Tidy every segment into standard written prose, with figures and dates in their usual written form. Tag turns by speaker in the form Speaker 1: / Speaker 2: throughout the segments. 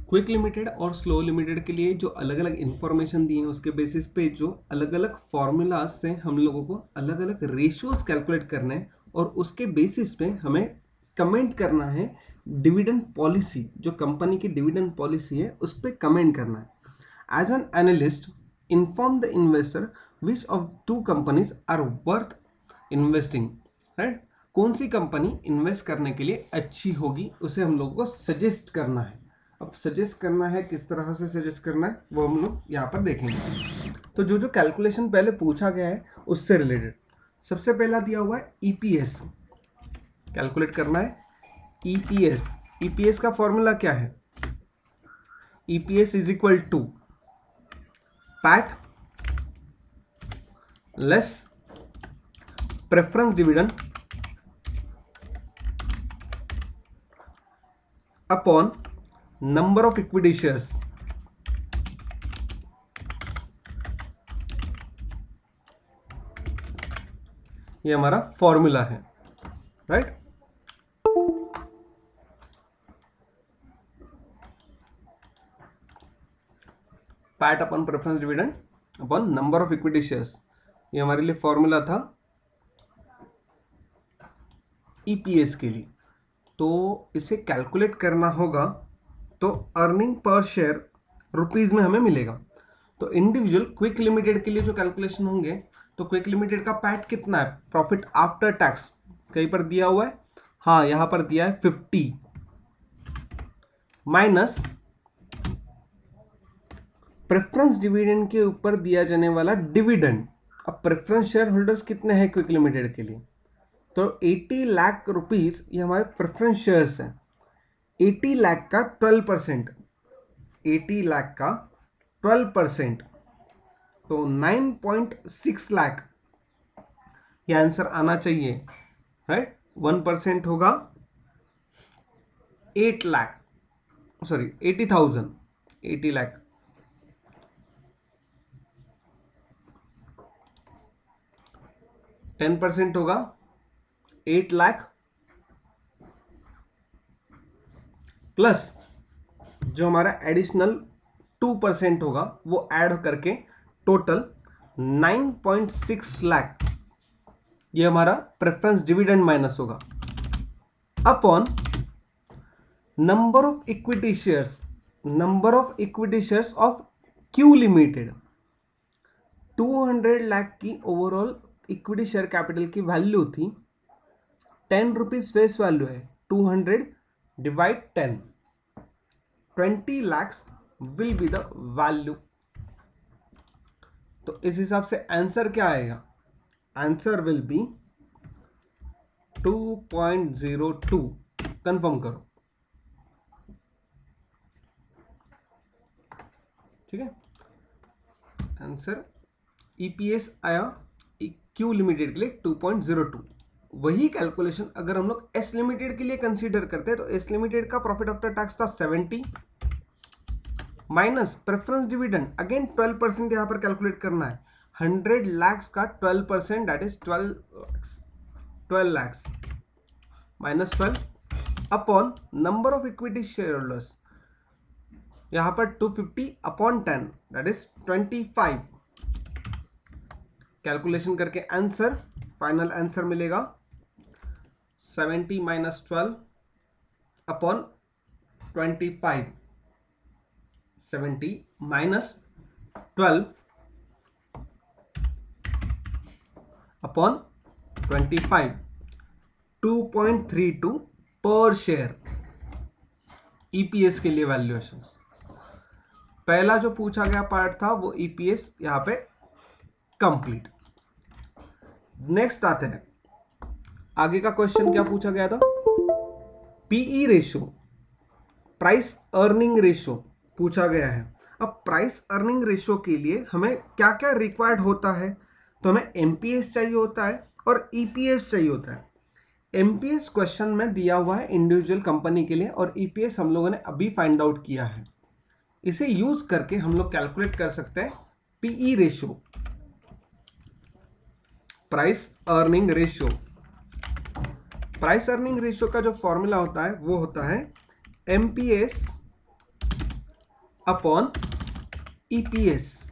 Speaker 1: Quick limited और slow limited के लिए जो अलग अलग इंफॉर्मेशन दी है उसके बेसिस पे जो अलग अलग फॉर्मूलाज से हम लोगों को अलग अलग रेशियोज कैलकुलेट करने हैं और उसके बेसिस पे हमें कमेंट करना है डिविडेंड पॉलिसी, जो कंपनी की डिविडेंड पॉलिसी है उस पर कमेंट करना है। As an analyst inform the investor which of two companies are worth investing, right. कौन सी कंपनी इन्वेस्ट करने के लिए अच्छी होगी उसे हम लोगों को सजेस्ट करना है। अब सजेस्ट करना है, किस तरह से सजेस्ट करना है वो हम लोग यहाँ पर देखेंगे। तो जो जो कैलकुलेशन पहले पूछा गया है उससे रिलेटेड सबसे पहला दिया हुआ है ईपीएस, कैलकुलेट करना है ईपीएस। ईपीएस का फॉर्मूला क्या है? EPS is equal to PAT less preference dividend upon number of equity shares. ये हमारा फॉर्मूला है, right. PAT upon preference dividend upon number of equity shares, ये हमारे लिए फॉर्मूला था ईपीएस के लिए। तो इसे कैलकुलेट करना होगा तो अर्निंग पर शेयर रुपीज में हमें मिलेगा। तो इंडिविजुअल क्विक लिमिटेड के लिए जो कैलकुलेशन होंगे, तो क्विक लिमिटेड का पैट कितना है, प्रॉफिट आफ्टर टैक्स, कहीं पर दिया हुआ है, हाँ यहां पर दिया है 50 माइनस प्रेफरेंस डिविडेंड के ऊपर दिया जाने वाला डिविडेंड। अब प्रेफरेंस शेयर होल्डर्स कितने हैं क्विक लिमिटेड के लिए, तो 80 लाख रुपीस ये हमारे प्रेफरेंस शेयर्स हैं। 80 लाख का 12%, 80 लाख का 12%, तो 9.6 लाख ये आंसर आना चाहिए, राइट। 1% होगा 8 लाख, सॉरी 80,000, 80 लाख। टेन % होगा 8 लाख प्लस जो हमारा एडिशनल 2% होगा वो ऐड करके टोटल 9.6 लाख ये हमारा प्रेफरेंस डिविडेंड माइनस होगा upon number of equity shares, number of equity shares of Q limited. 200 lakh की ओवरऑल इक्विटी शेयर कैपिटल की वैल्यू थी, 10 रुपीज फेस वैल्यू है, 200 divide 10, 20 lakhs will be the value. तो इस हिसाब से आंसर क्या आएगा, आंसर विल बी 2.02। कंफर्म करो, ठीक है। आंसर ईपीएस आया क्यू लिमिटेड के लिए 2.02। वही कैलकुलेशन अगर हम लोग एस लिमिटेड के लिए कंसीडर करते हैं तो एस लिमिटेड का प्रॉफिट आफ्टर टैक्स था 70 माइनस प्रेफरेंस डिविडेंड, अगेन 12% यहां पर कैलकुलेट करना है। 100 लाख का 12% that is 12 lakhs minus 12 upon number of equity share holders, यहां पर 250 अपॉन 10 दैट इज 25। कैलकुलेशन करके आंसर, फाइनल आंसर मिलेगा 70 माइनस 12 अपॉन 25, 70 माइनस 12 अपॉन 25, 2.32 पर शेयर ईपीएस के लिए वैल्यूएशंस। पहला जो पूछा गया पार्ट था वो ईपीएस यहां पे कंप्लीट। नेक्स्ट आते हैं, आगे का क्वेश्चन क्या पूछा गया था, PE ratio, price earning ratio पूछा गया है। अब प्राइस अर्निंग रेशियो के लिए हमें क्या क्या रिक्वायर्ड होता है, तो हमें एमपीएस चाहिए होता है और ईपीएस चाहिए होता है। एमपीएस क्वेश्चन में दिया हुआ है इंडिविजुअल कंपनी के लिए और ईपीएस हम लोगों ने अभी फाइंड आउट किया है। इसे यूज करके हम लोग कैलकुलेट कर सकते हैं PE ratio, price earning ratio. Price earning ratio का जो फॉर्मूला होता है वो होता है MPS upon EPS,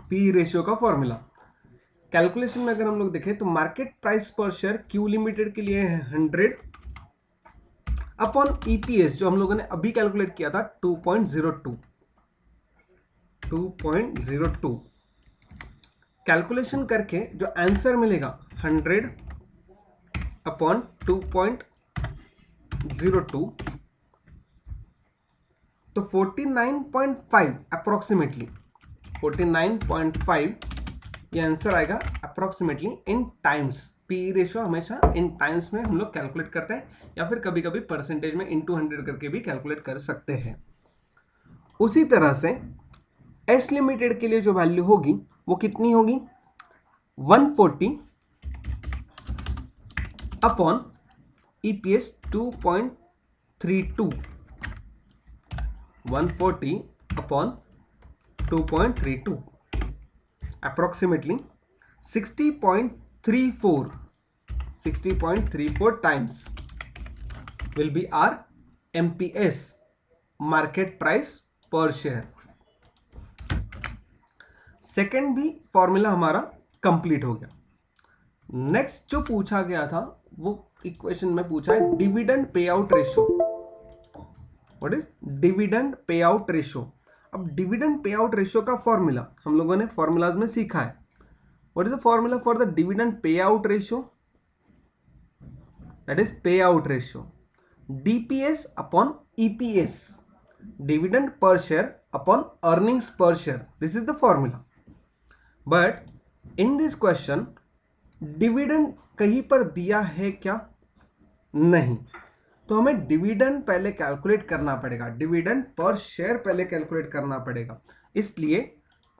Speaker 1: P ratio का फॉर्मूला। कैलकुलेशन में अगर हम लोग देखें तो market price per share Q limited के लिए है 100 अपॉन ईपीएस जो हम लोगों ने अभी कैलकुलेट किया था 2.02 कैलकुलेशन करके जो आंसर मिलेगा 100 अपॉन 2.02 तो 49.5 अप्रोक्सीमेटली 49.5 ये आंसर आएगा अप्रोक्सीमेटली इन टाइम्स। पी रेशियो हमेशा इन टाइम्स में हम लोग कैलकुलेट करते हैं या फिर कभी कभी परसेंटेज में इनटू 100 करके भी कैलकुलेट कर सकते हैं। उसी तरह से एस लिमिटेड के लिए जो वैल्यू होगी वो कितनी होगी 140 upon EPS 2.32 140 upon 2.32 approximately 60.34 times will be our MPS market price per share। Second भी फॉर्मूला हमारा कंप्लीट हो गया। नेक्स्ट जो पूछा गया था वो इक्वेशन में पूछा है डिविडेंड पे out ratio. What is dividend पे आउट रेशियो? अब डिविडेंड पे आउट रेशियो का फॉर्मूला हम लोगों ने फॉर्मूलाज में सीखा है। What is the formula for the dividend पे आउट रेशियो? दैट इज पे out ratio DPS upon EPS, dividend per share upon earnings per share. This is the formula. But in this question dividend कहीं पर दिया है क्या? नहीं। तो हमें डिविडेंड पहले कैलकुलेट करना पड़ेगा, डिविडेंड पर शेयर पहले कैलकुलेट करना पड़ेगा। इसलिए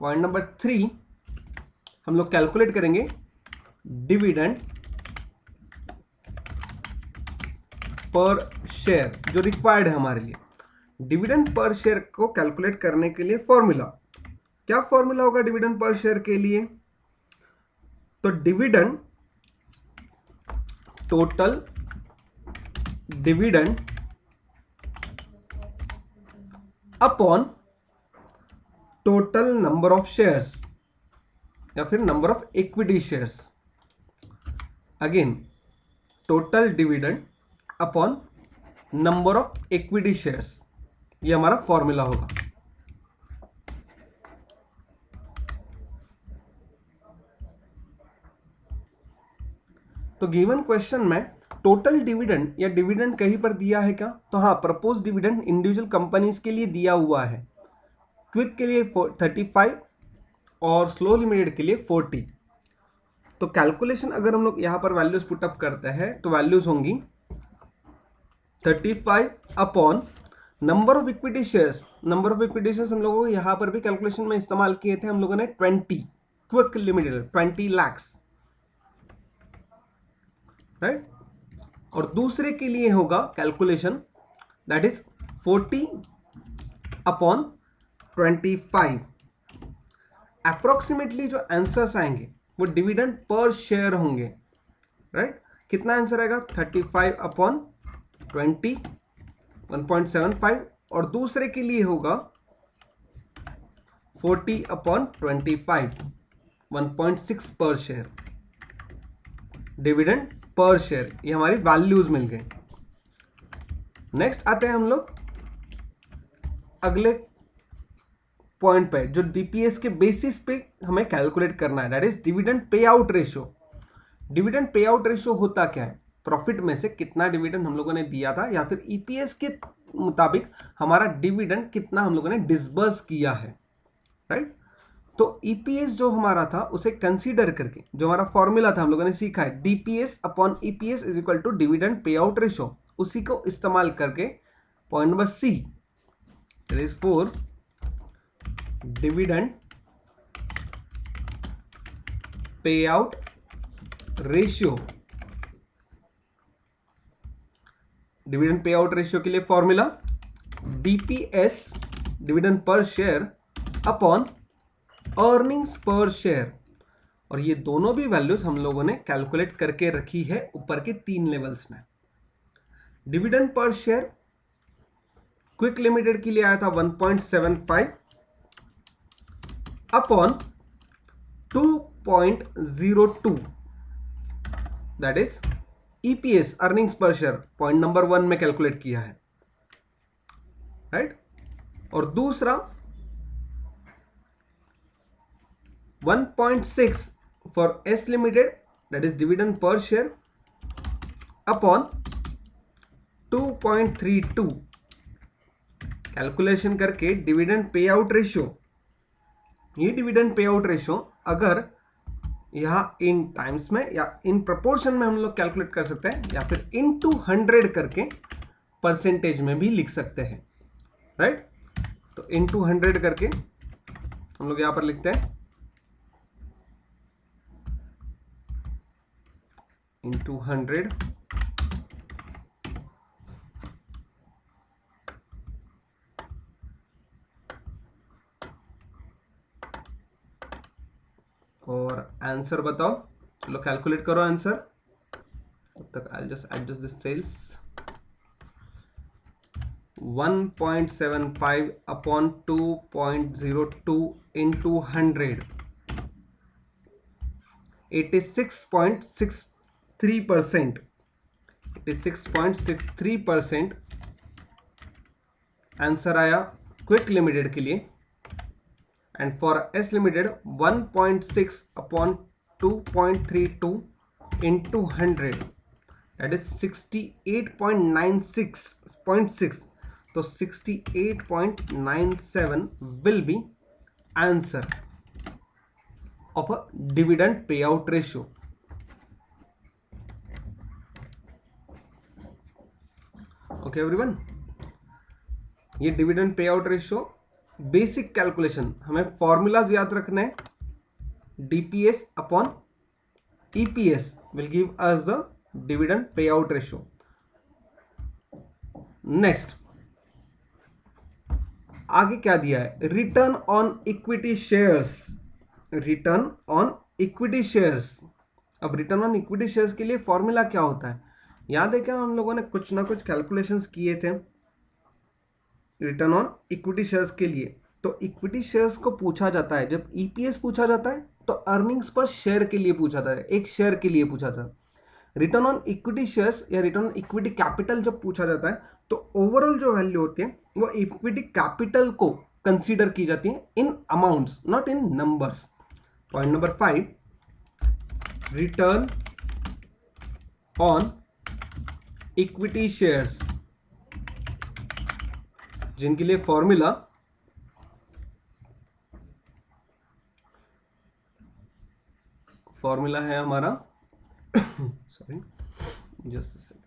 Speaker 1: पॉइंट नंबर 3 हम लोग कैलकुलेट करेंगे डिविडेंड पर शेयर जो रिक्वायर्ड है हमारे लिए। डिविडेंड पर शेयर को कैलकुलेट करने के लिए फॉर्मूला, क्या फॉर्मूला होगा डिविडेंड पर शेयर के लिए? तो dividend total dividend upon total number of shares या फिर number of equity shares. Again total dividend upon number of equity shares, ये हमारा फॉर्मूला होगा। तो गिवन क्वेश्चन में टोटल डिविडेंड या डिविडेंड कहीं पर दिया है क्या? तो हाँ, प्रपोज डिविडेंड इंडिविजुअल कंपनीज के लिए दिया हुआ है। क्विक के लिए 35 और स्लो लिमिटेड के लिए 40। तो कैलकुलेशन अगर हम लोग यहां पर वैल्यूज पुटअप करते हैं तो वैल्यूज होंगी 35 upon number of equity shares. Number of equity shares हम लोगों को यहां पर भी कैलकुलेशन में इस्तेमाल किए थे हम लोगों ने 20, क्विक लिमिटेड 20 lakhs, राइट। और दूसरे के लिए होगा calculation that is 40 upon 25। Approximately जो आंसर्स आएंगे वो डिविडेंड पर शेयर होंगे, राइट। कितना आंसर आएगा 35 अपॉन 20 1.75 और दूसरे के लिए होगा 40 अपॉन 25 1.6 पर शेयर डिविडेंड पर शेयर। ये हमारी वैल्यूज मिल गई। नेक्स्ट आते हैं हम लोग अगले पॉइंट पे जो डीपीएस के बेसिस पे हमें कैलकुलेट करना है, दैट इज डिविडेंड पे आउट रेशियो। डिविडेंड पे आउट रेशियो होता क्या है? प्रॉफिट में से कितना डिविडेंड हम लोगों ने दिया था या फिर ईपीएस के मुताबिक हमारा डिविडेंड कितना हम लोगों ने डिसबर्स किया है, राइट। तो ईपीएस जो हमारा था उसे कंसीडर करके जो हमारा फॉर्मूला था हम लोगों ने सीखा है DPS upon EPS is equal to dividend पे आउट रेशियो, उसी को इस्तेमाल करके point number C that is 4 dividend पे आउट रेशियो। डिविडेंड पे आउट रेशियो के लिए formula DPS dividend per share upon earnings per share. और ये दोनों भी वैल्यूज हम लोगों ने कैलकुलेट करके रखी है ऊपर के 3 लेवल्स में। Dividend per share quick limited के लिए आया था 1.75 upon 2.02, that is EPS, earnings per share, point number 1 में कैलकुलेट किया है, राइट। और दूसरा 1.6 for S limited, that is dividend per share upon 2.32 calculation करके डिविडेंड पे आउट रेशियो। ये डिविडेंड पे आउट रेशियो अगर यहां इन टाइम्स में या इन प्रोपोर्शन में हम लोग कैलकुलेट कर सकते हैं, या फिर इनटू 100 करके परसेंटेज में भी लिख सकते हैं, राइट। तो इनटू 100 करके हम लोग यहां पर लिखते हैं इनटू 100 और आंसर बताओ। चलो कैलकुलेट करो आंसर, तब तक I just adjust this cells. 1.75 upon 2.02 into 100, 86.63%, 86.63% answer आया क्विक लिमिटेड के लिए। And for S limited 1.6 upon 2.32 into 100, that is 68.96.6, तो 68.97 will be answer of a dividend पे आउट रेशियो। ओके एवरीवन, ये डिविडेंड पे आउट रेशियो बेसिक कैलकुलेशन, हमें फॉर्मूलाज याद रखने हैं। DPS upon EPS will give us the dividend पे आउट रेशियो। नेक्स्ट आगे क्या दिया है, return on equity shares, return on equity shares. अब रिटर्न ऑन इक्विटी शेयर्स के लिए फॉर्मूला क्या होता है, याद है क्या, हम लोगों ने कुछ ना कुछ कैलकुलेशंस किए थे रिटर्न ऑन इक्विटी शेयर्स के लिए। तो इक्विटी शेयर्स को पूछा जाता है, जब ईपीएस पूछा जाता है तो अर्निंग्स पर शेयर के लिए पूछा जाता है, एक शेयर के लिए पूछा जाता है। रिटर्न ऑन इक्विटी शेयर्स या रिटर्न ऑन इक्विटी कैपिटल जब पूछा जाता है तो ओवरऑल जो वैल्यू होती है वो इक्विटी कैपिटल को कंसीडर की जाती है in amounts, not in numbers. Point number 5, return on equity shares, जिनके लिए फॉर्मूला है हमारा सॉरी जस्ट अ सेकंड,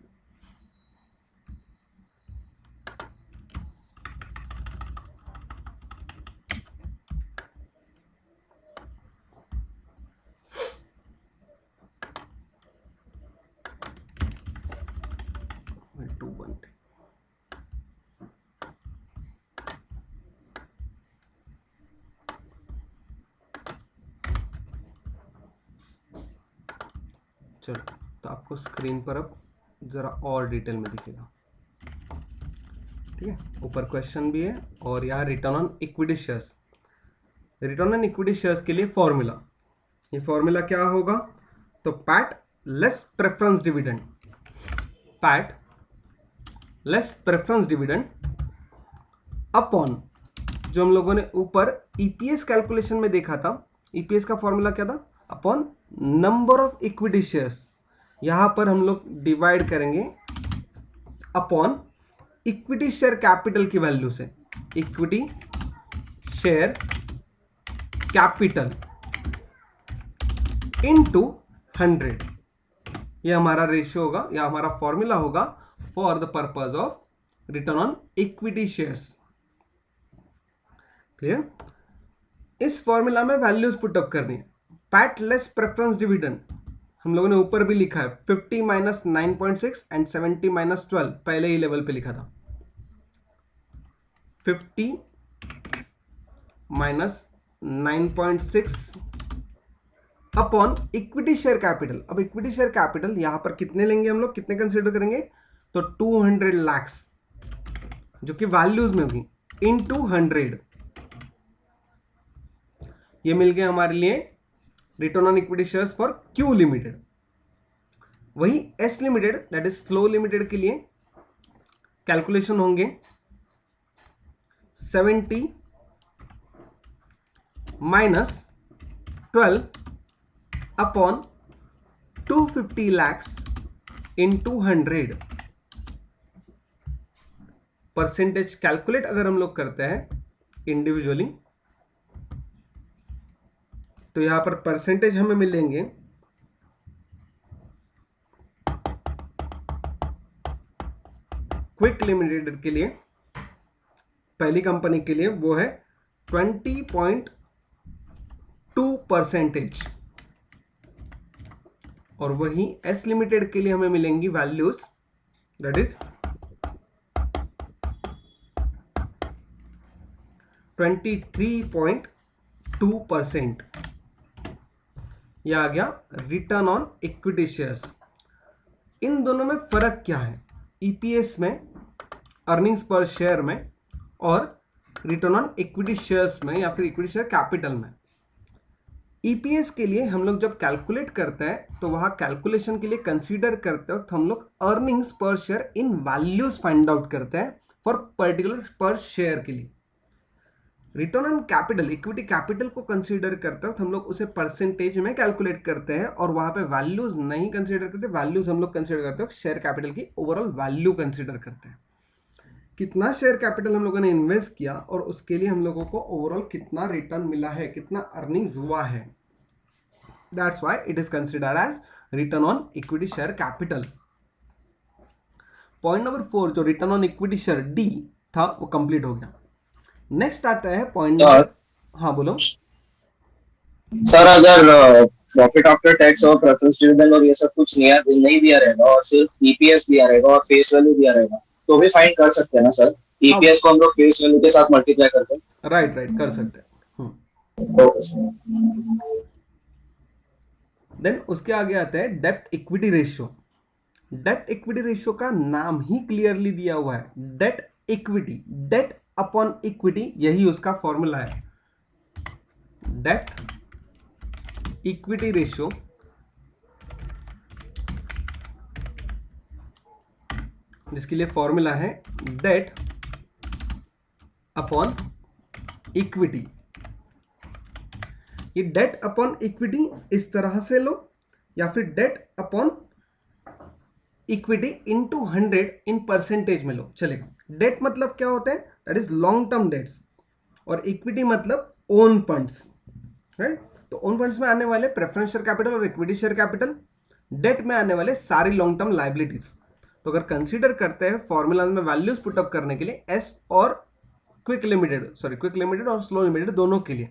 Speaker 1: चलो तो आपको स्क्रीन पर अब जरा और डिटेल में दिखेगा, ठीक है। ऊपर क्वेश्चन भी है और यहाँ return on equity shares. Return on equity shares के लिए फॉर्मूला, ये फॉर्मूला क्या होगा, तो PAT less preference dividend, PAT less preference dividend upon, जो हम लोगों ने ऊपर ईपीएस कैलकुलेशन में देखा था, ईपीएस का फॉर्मूला क्या था, upon number of equity shares. यहां पर हम लोग डिवाइड करेंगे अपॉन इक्विटी शेयर कैपिटल की वैल्यू से, इक्विटी शेयर कैपिटल इनटू 100, ये हमारा रेशियो होगा या हमारा फॉर्मूला होगा for the purpose of return on equity shares. Clear. इस फॉर्मूला में वैल्यूज पुटअप करनी है। पैट लेस प्रेफरेंस डिविडेंड हम लोगों ने ऊपर भी लिखा है, 50 माइनस 9.6 एंड 70 माइनस 12, पहले ही लेवल पे लिखा था। 50 minus 9.6 upon equity share capital. अब इक्विटी शेयर कैपिटल यहां पर कितने लेंगे हम लोग, कितने कंसीडर करेंगे, तो 200 लाख। जो कि वैल्यूज में होगी, इनटू 100, ये मिल गया हमारे लिए return on equity shares for Q limited. वही S limited that is slow limited के लिए कैलकुलेशन होंगे 70 minus 12 upon 250 lakhs into 100। Percentage calculate अगर हम लोग करते हैं इंडिविजुअली तो यहां पर परसेंटेज हमें मिलेंगे क्विक लिमिटेड के लिए, पहली कंपनी के लिए वो है 20.2%, और वही एस लिमिटेड के लिए हमें मिलेंगी वैल्यूज दैट इज 23.2%। यह आ गया रिटर्न ऑन इक्विटी शेयर्स। इन दोनों में फर्क क्या है, ईपीएस में, अर्निंग्स पर शेयर में, और रिटर्न ऑन इक्विटी शेयर्स में या फिर इक्विटी शेयर कैपिटल में। ईपीएस के लिए हम लोग जब कैलकुलेट करते हैं तो वहां कैलकुलेशन के लिए कंसीडर करते वक्त हम लोग earnings per share in values find out करते हैं फॉर पर्टिकुलर पर शेयर के लिए। Return on capital, equity capital को कंसीडर करते वक्त हम लोग उसे परसेंटेज में कैलकुलेट करते हैं और वहां पे वैल्यूज नहीं कंसीडर करते, वैल्यूज हम लोग कंसीडर करते हैं शेयर कैपिटल की ओवरऑल वैल्यू कंसीडर करते हैं, कितना शेयर कैपिटल हम लोगों ने इन्वेस्ट किया और उसके लिए हम लोगों को ओवरऑल कितना रिटर्न मिला है, कितना अर्निंग्स हुआ है। That's why it is considered as return on equity share capital. Point number 4 जो return on equity share D था वो कंप्लीट हो गया। नेक्स्ट आता है पॉइंट नंबर, हाँ बोलो
Speaker 2: सर। अगर प्रॉफिट आफ्टर टैक्स और प्रेफरेंस डिविडेंड और ये सब कुछ नहीं दिया रहेगा और सिर्फ ईपीएस दिया रहेगा और फेस वैल्यू दिया रहेगा तो भी फाइंड कर सकते हैं ना सर? ईपीएस को हम लोग फेस वैल्यू के साथ मल्टीप्लाई करते हैं।
Speaker 1: राइट कर सकते हैं। देन उसके आगे आता है डेब्ट इक्विटी रेशियो। डेब्ट इक्विटी रेशियो का नाम ही क्लियरली दिया हुआ है, debt equity, debt upon equity, यही उसका फॉर्मूला है। डेट इक्विटी रेशियो जिसके लिए फॉर्मूला है डेट अपॉन इक्विटी। ये डेट अपॉन इक्विटी इस तरह से लो या फिर debt upon equity into 100 in percentage में लो, चलेगा। डेट मतलब क्या होता है, that is long term debts, और इक्विटी मतलब ओन फंड्स, राइट। तो ओन फंड्स में आने वाले प्रेफरेंस शेयर कैपिटल और इक्विटी शेयर कैपिटल, डेट में आने वाले सारी लॉन्ग टर्म लाइबिलिटीज। तो अगर कंसीडर करते हैं फॉर्मूला में वैल्यूज पुटअप करने के लिए एस और क्विक लिमिटेड और स्लो लिमिटेड दोनों के लिए,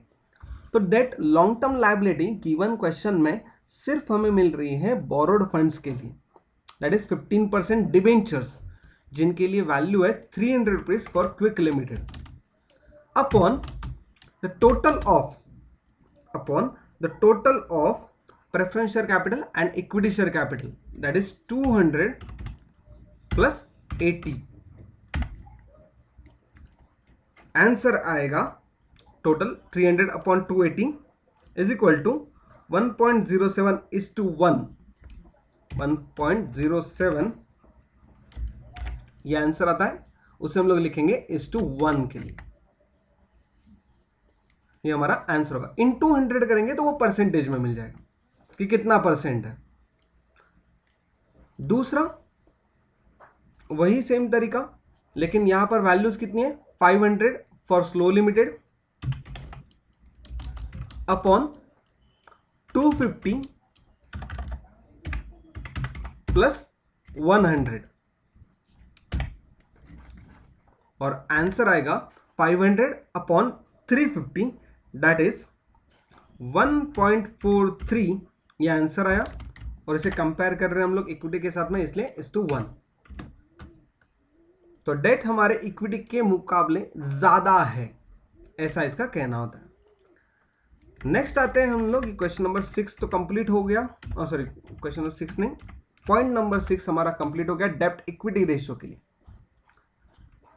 Speaker 1: तो debt long term liability given question में सिर्फ हमें मिल रही है बोरोड फंड्स के लिए, दैट इज 15% डिबेंचर्स जिनके लिए वैल्यू है 300 rupees for quick limited, upon the total of preference share capital and equity share capital, that is 200 plus 80। Answer आएगा total 300 upon 280 is equal to 1.07:1, 1.07 ये आंसर आता है। उसे हम लोग लिखेंगे (1) के लिए, ये हमारा आंसर होगा। इनटू 100 करेंगे तो वो परसेंटेज में मिल जाएगा कि कितना परसेंट है। दूसरा वही सेम तरीका, लेकिन यहां पर वैल्यूज कितनी है, 500 for slow limited upon 250 plus 100, और आंसर आएगा 500 अपॉन 350 दैट इज 1.43, ये आंसर आया। और इसे कंपेयर कर रहे हैं हम लोग इक्विटी के साथ में, इसलिए 1:1। तो डेट हमारे इक्विटी के मुकाबले ज्यादा है, ऐसा इसका कहना होता है। नेक्स्ट आते हैं हम लोग, क्वेश्चन नंबर 6 तो कंप्लीट हो गया, सॉरी क्वेश्चन नंबर 6 नहीं, पॉइंट नंबर 6 हमारा कंप्लीट हो गया डेब्ट इक्विटी रेशियो के लिए।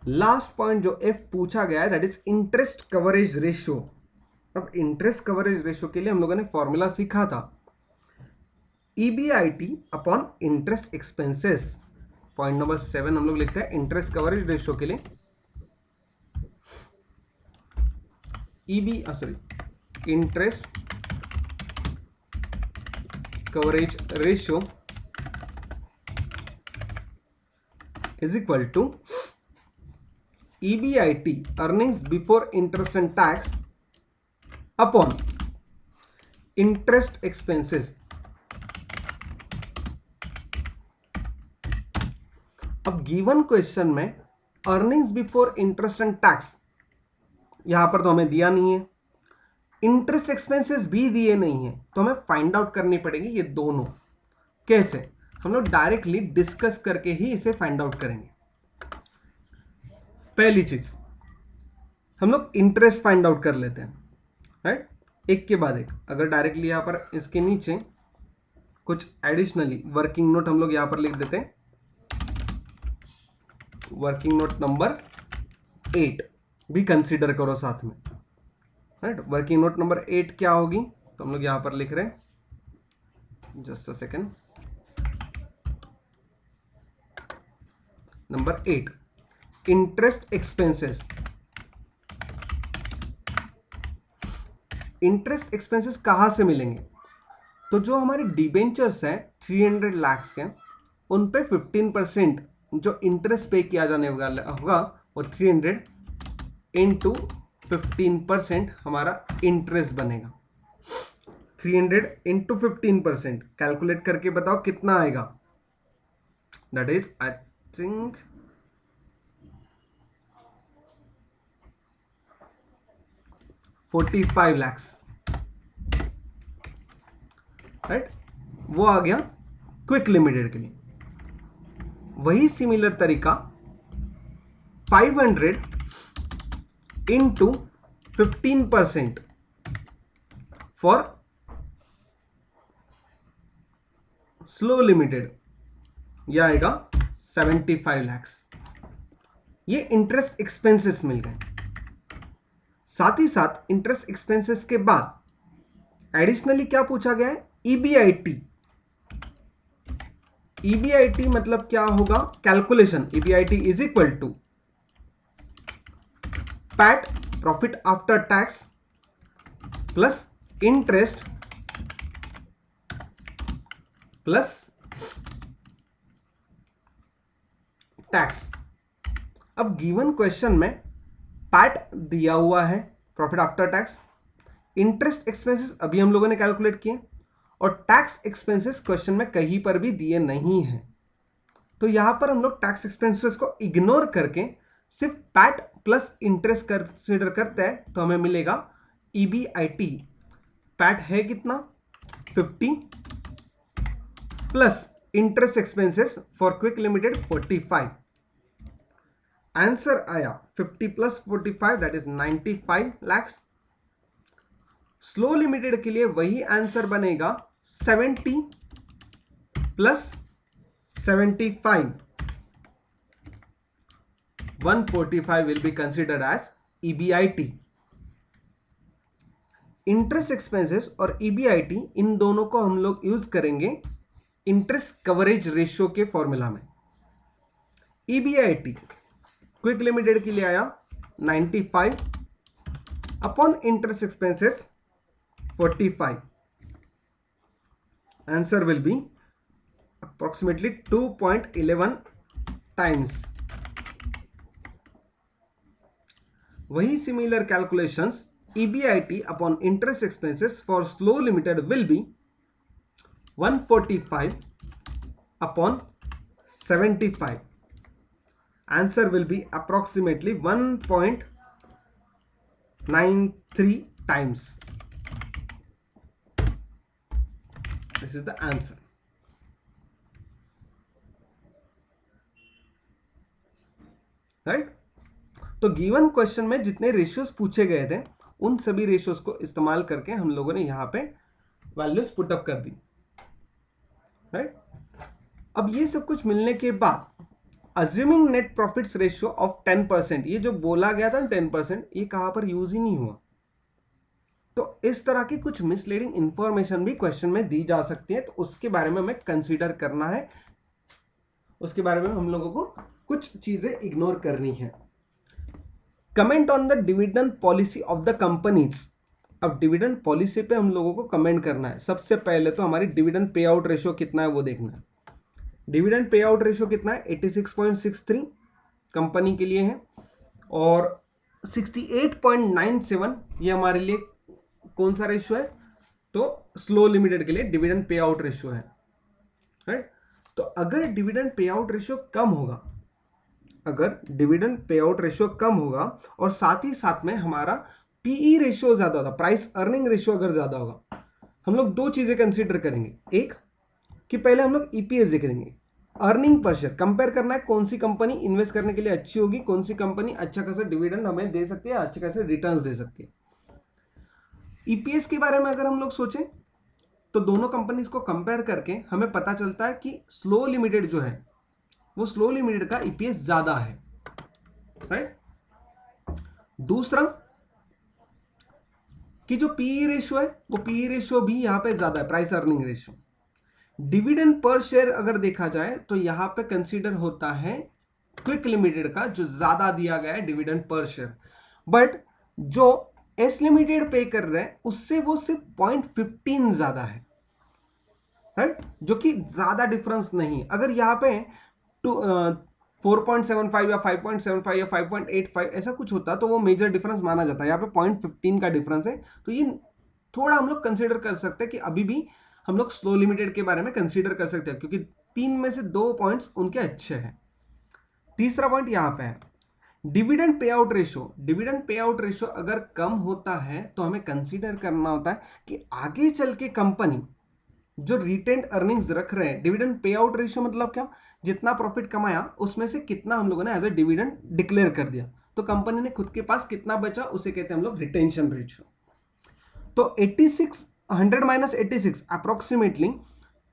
Speaker 1: लास्ट पॉइंट जो एफ पूछा गया है that is interest coverage ratio. अब इंटरेस्ट कवरेज रेशियो के लिए हम लोगों ने फॉर्मूला सीखा था, EBIT upon interest expenses. Point number 7 हम लोग लिखते हैं इंटरेस्ट कवरेज रेशियो के लिए interest coverage ratio is equal to EBIT earnings before interest and tax upon interest expenses. अब गिवन क्वेश्चन में earnings before interest and tax यहां पर तो हमें दिया नहीं है, इंटरेस्ट एक्सपेंसेस भी दिए नहीं है, तो हमें फाइंड आउट करनी पड़ेगी ये दोनों। कैसे? हम लोग डायरेक्टली डिस्कस करके ही इसे फाइंड आउट करेंगे। पहली चीज हम लोग इंटरेस्ट फाइंड आउट कर लेते हैं, राइट, एक के बाद एक। अगर डायरेक्टली यहां पर इसके नीचे कुछ एडिशनली वर्किंग नोट हम लोग यहां पर लिख देते हैं, वर्किंग नोट नंबर 8 भी कंसीडर करो साथ में, राइट। वर्किंग नोट नंबर 8 क्या होगी, तो हम लोग यहां पर लिख रहे हैं, just a second, number 8 interest expenses. Interest expenses कहां से मिलेंगे, तो जो हमारे डिबेंचर्स हैं 300 लाख के, उन पे 15% जो इंटरेस्ट पे किया जाने वाला होगा वो 300 इंटू 15% हमारा इंटरेस्ट बनेगा। 300 इंटू 15% कैलकुलेट करके बताओ कितना आएगा, that is I think 45 lakhs, right. वो आ गया क्विक लिमिटेड के लिए। वही सिमिलर तरीका 500 इंटू 15% फॉर स्लो लिमिटेड, यह आएगा 75 lakhs। ये इंटरेस्ट एक्सपेंसेस मिल गए। साथ ही साथ इंटरेस्ट एक्सपेंसेस के बाद एडिशनली क्या पूछा गया है, EBIT। EBIT मतलब क्या होगा, calculation EBIT is equal to PAT profit after tax plus interest plus tax. अब गिवन क्वेश्चन में पैट दिया हुआ है, profit after tax, interest expenses अभी हम लोगों ने कैलकुलेट किए, और टैक्स एक्सपेंसेस क्वेश्चन में कहीं पर भी दिए नहीं है। तो यहां पर हम लोग टैक्स एक्सपेंसेस को इग्नोर करके सिर्फ पैट प्लस इंटरेस्ट कंसीडर करते हैं, तो हमें मिलेगा EBIT। पैट है कितना 50 plus interest expenses for quick limited 45। Answer आया 50 plus 45 that is 95 lakhs। Slow limited के लिए वही आंसर बनेगा 70 plus 75, 145 will be considered as EBIT। Interest expenses और EBIT इन दोनों को हम लोग यूज करेंगे इंटरेस्ट कवरेज रेशियो के फॉर्मूला में। EBIT क्विक लिमिटेड के लिए आया 95 upon interest expenses 45। Answer will be approximately 2.11 times। वही similar calculations EBIT upon interest expenses for slow limited will be 145 upon 75। Answer will be approximately 1.93 times. This is the answer. Right? तो given question में जितने ratios पूछे गए थे उन सभी ratios को इस्तेमाल करके हम लोगों ने यहां पे वैल्यूज पुटअप कर दी, राइट। अब ये सब कुछ मिलने के बाद assuming net profits ratio of 10%, ये जो बोला गया था 10%, ये कहां पर यूज ही नहीं हुआ। तो इस तरह की कुछ मिसलीडिंग इंफॉर्मेशन भी क्वेश्चन में दी जा सकती है, तो उसके बारे में हमें कंसीडर करना है, उसके बारे में हम लोगों को कुछ चीजें इग्नोर करनी है। Comment on the dividend policy of the companies. अब डिविडेंड पॉलिसी पे हम लोगों को कमेंट करना है। सबसे पहले तो हमारी डिविडेंड पे आउट रेशियो कितना है वो देखना है। डिविडेंड पे आउट रेशियो कितना है, 86.63 कंपनी के लिए है, और 68.97 ये हमारे लिए कौन सा रेशियो है, तो स्लो लिमिटेड के लिए डिविडेंड पे आउट रेशियो है, राइट। तो अगर डिविडेंड पे आउट रेशियो कम होगा, अगर डिविडेंड पे आउट रेशियो कम होगा और साथ ही साथ में हमारा पीई रेशियो ज्यादा होगा, प्राइस अर्निंग रेशियो अगर ज्यादा होगा, हम लोग दो चीजें कंसीडर करेंगे। एक कि पहले हम लोग ईपीएस देखेंगे, अर्निंग पर शेयर कंपेयर करना है, कौन सी कंपनी इन्वेस्ट करने के लिए अच्छी होगी, कौन सी कंपनी अच्छा खासा डिविडेंड हमें दे सकती है, अच्छे खासे रिटर्न्स दे सकती है। ईपीएस के बारे में अगर हम लोग सोचें तो दोनों कंपनीज को कंपेयर करके हमें पता चलता है कि स्लो लिमिटेड जो है वो स्लो लिमिटेड का ईपीएस ज्यादा है, राइट। दूसरा कि जो पीई रेशियो है वो पीई रेशियो भी यहां पे ज्यादा है, price earning ratio. Dividend per share अगर देखा जाए तो यहां पे कंसीडर होता है क्विक लिमिटेड का, जो ज्यादा दिया गया है डिविडेंड पर शेयर, बट जो एस लिमिटेड पे कर रहे हैं उससे वो सिर्फ 0.15 ज्यादा है, राइट, जो कि ज्यादा डिफरेंस नहीं। अगर यहाँ पे 4.75 या 5.75 या 5.85 ऐसा कुछ होता तो वो मेजर डिफरेंस माना जाता है, यहाँ पे 0.15 का डिफरेंस है। तो ये थोड़ा हम लोग कंसीडर कर सकते हैं कि अभी भी हम लोग स्लो लिमिटेड के बारे में कंसीडर कर सकते हैं, क्योंकि 3 में से 2 पॉइंट्स उनके अच्छे हैं। तीसरा पॉइंट यहाँ पे है डिविडेंड पे आउट रेशियो। डिविडेंड पे आउट रेशियो अगर कम होता है तो हमें कंसीडर करना होता है कि आगे चल के कंपनी जो रिटेन्ड अर्निंग्स रख रहे हैं, डिविडेंड पे आउट रेशियो मतलब क्या, जितना प्रॉफिट कमाया उसमें से कितना हम लोगों ने एज ए डिविडेंड डिक्लेयर कर दिया, तो कंपनी ने खुद के पास कितना बचा उसे कहते हैं हम लोग रिटेंशन रेशियो। तो 100 माइनस 86 अप्रोक्सीमेटली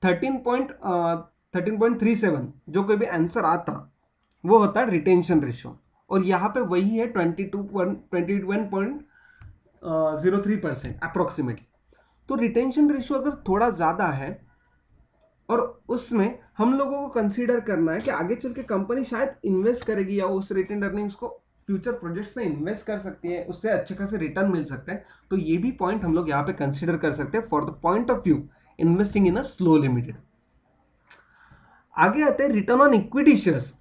Speaker 1: 13.37 जो कोई भी आंसर आता वो होता है रिटेंशन रेशियो, और यहां पे वही है 21.03% अप्रोक्सीमेटली। तो रिटेंशन रेशियो अगर थोड़ा ज्यादा है और उसमें हम लोगों को कंसीडर करना है कि आगे चल के कंपनी शायद इन्वेस्ट करेगी या उस रिटेन्ड अर्निंग्स को फ्यूचर प्रोजेक्ट्स में इन्वेस्ट कर सकती है, उससे अच्छे खासे रिटर्न मिल सकता है, तो ये भी पॉइंट हम लोग यहाँ पे कंसीडर कर सकते हैं for the point of view investing in a slow limited. आगे आते हैं return on equity shares.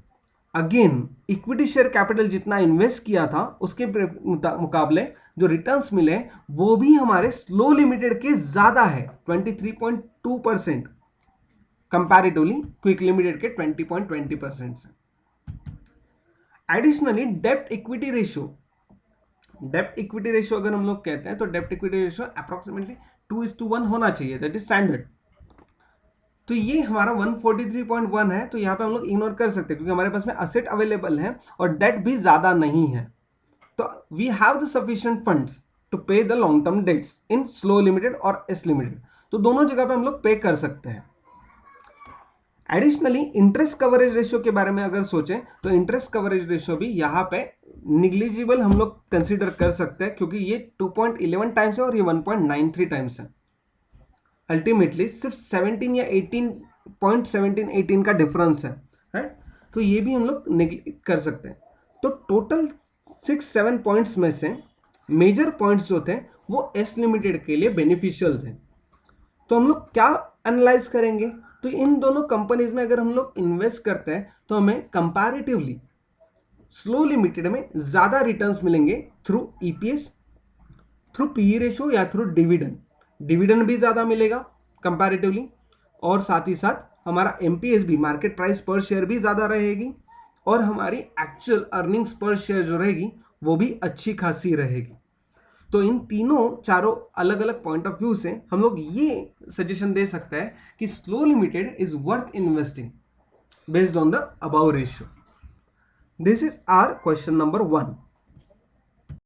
Speaker 1: Again equity share capital जितना इन्वेस्ट किया था उसके मुकाबले जो रिटर्न्स मिले वो भी हमारे स्लो लिमिटेड के ज्यादा है, 23.2% कंपैरेटिवली क्विक लिमिटेड के 20.20% से। एडिशनली डेब्ट इक्विटी रेशियो अगर हम लोग कहते हैं तो डेब्ट इक्विटी रेशियो अप्रोक्सीमेटली 2:1 होना चाहिए, दैट इज स्टैंडर्ड। तो ये हमारा 143.1 है, तो यहाँ पे हम लोग इग्नोर कर सकते हैं क्योंकि हमारे पास में असेट अवेलेबल है और डेट भी ज्यादा नहीं है। तो we have the sufficient funds to pay the long term debts in slow limited और एस लिमिटेड, तो दोनों जगह पे हम लोग पे कर सकते हैं। एडिशनली इंटरेस्ट कवरेज रेशियो के बारे में अगर सोचें तो इंटरेस्ट कवरेज रेशियो भी यहाँ पे निग्लिजिबल हम लोग कंसीडर कर सकते हैं, क्योंकि ये 2.11 टाइम्स है और ये 1.93 टाइम्स है। अल्टीमेटली सिर्फ 17 या 18 का डिफरेंस है, राइट। तो ये भी हम लोग नेग्लेक्ट कर सकते हैं। तो टोटल 6-7 पॉइंट्स में से मेजर पॉइंट्स जो थे वो एस लिमिटेड के लिए बेनिफिशियल थे। तो हम लोग क्या एनालाइज करेंगे, तो इन दोनों कंपनीज में अगर हम लोग इन्वेस्ट करते हैं तो हमें कंपैरेटिवली स्लो लिमिटेड में ज्यादा रिटर्न्स मिलेंगे through EPS, through PE ratio या थ्रू डिविडेंड भी ज्यादा मिलेगा कंपैरेटिवली, और साथ ही साथ हमारा एमपीएस भी, मार्केट प्राइस पर शेयर भी ज्यादा रहेगी, और हमारी एक्चुअल अर्निंग्स पर शेयर जो रहेगी वो भी अच्छी खासी रहेगी। तो इन चारों अलग अलग पॉइंट ऑफ व्यू से हम लोग ये सजेशन दे सकते हैं कि slow limited is worth investing based on the above ratio. This is our question number 1।